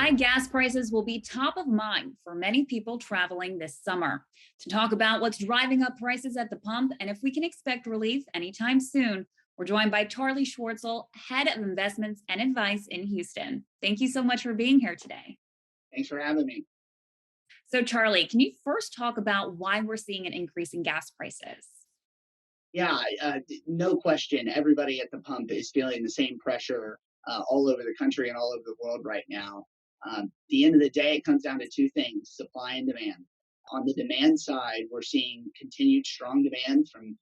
High gas prices will be top of mind for many people traveling this summer. To talk about what's driving up prices at the pump and if we can expect relief anytime soon, we're joined by Charlie Schwartzel, Head of Investments and Advice in Houston. Thank you so much for being here today. Thanks for having me. So, Charlie, can you first talk about why we're seeing an increase in gas prices? Yeah, no question. Everybody at the pump is feeling the same pressure all over the country and all over the world right now. The end of the day, it comes down to two things: supply and demand. On the demand side, we're seeing continued strong demand from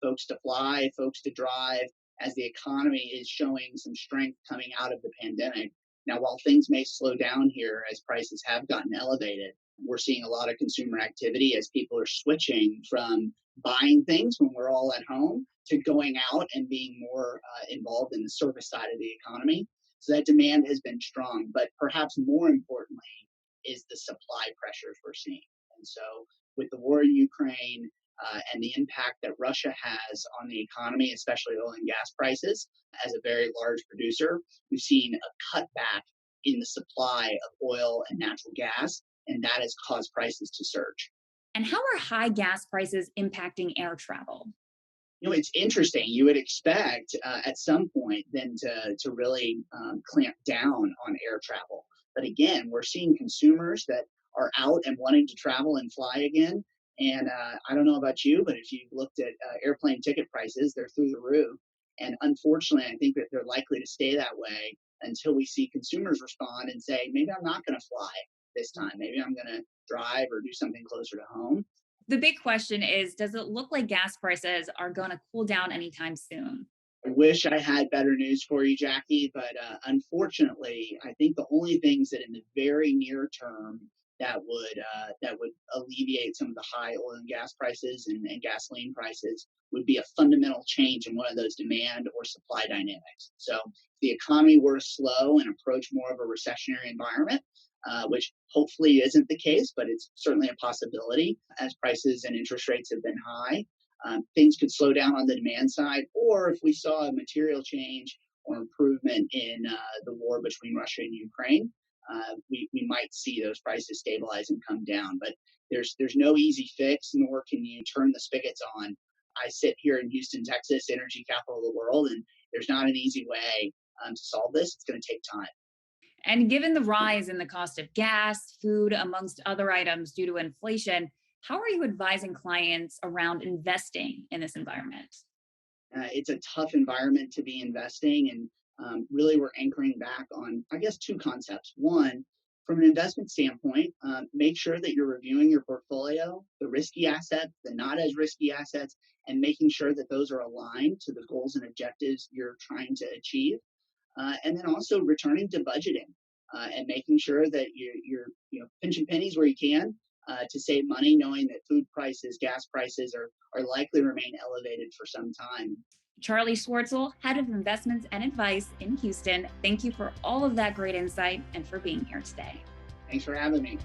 folks to fly, folks to drive, as the economy is showing some strength coming out of the pandemic. Now, while things may slow down here as prices have gotten elevated, we're seeing a lot of consumer activity as people are switching from buying things when we're all at home to going out and being more involved in the service side of the economy. So that demand has been strong, but perhaps more importantly is the supply pressures we're seeing. And so with the war in Ukraine and the impact that Russia has on the economy, especially oil and gas prices, as a very large producer, we've seen a cutback in the supply of oil and natural gas, and that has caused prices to surge. And how are high gas prices impacting air travel? It's interesting. You would expect at some point then to really clamp down on air travel. But again, we're seeing consumers that are out and wanting to travel and fly again. And I don't know about you, but if you've looked at airplane ticket prices, they're through the roof. And unfortunately, I think that they're likely to stay that way until we see consumers respond and say, maybe I'm not going to fly this time. Maybe I'm going to drive or do something closer to home. The big question is, does it look like gas prices are going to cool down anytime soon? I wish I had better news for you, Jackie, but unfortunately, I think the only things that in the very near term that would alleviate some of the high oil and gas prices and gasoline prices would be a fundamental change in one of those demand or supply dynamics. So, if the economy were to slow and approach more of a recessionary environment, which hopefully isn't the case, but it's certainly a possibility as prices and interest rates have been high. Things could slow down on the demand side, or if we saw a material change or improvement in the war between Russia and Ukraine, we might see those prices stabilize and come down. But there's no easy fix, nor can you turn the spigots on. I sit here in Houston, Texas, energy capital of the world, and there's not an easy way to solve this. It's going to take time. And given the rise in the cost of gas, food, amongst other items due to inflation, how are you advising clients around investing in this environment? It's a tough environment to be investing, and really we're anchoring back on, I guess, two concepts. One, from an investment standpoint, make sure that you're reviewing your portfolio, the risky assets, the not as risky assets, and making sure that those are aligned to the goals and objectives you're trying to achieve. And then also returning to budgeting and making sure that you're pinching pennies where you can to save money, knowing that food prices, gas prices are likely to remain elevated for some time. Charlie Schwartzel, Head of Investments and Advice in Houston, thank you for all of that great insight and for being here today. Thanks for having me.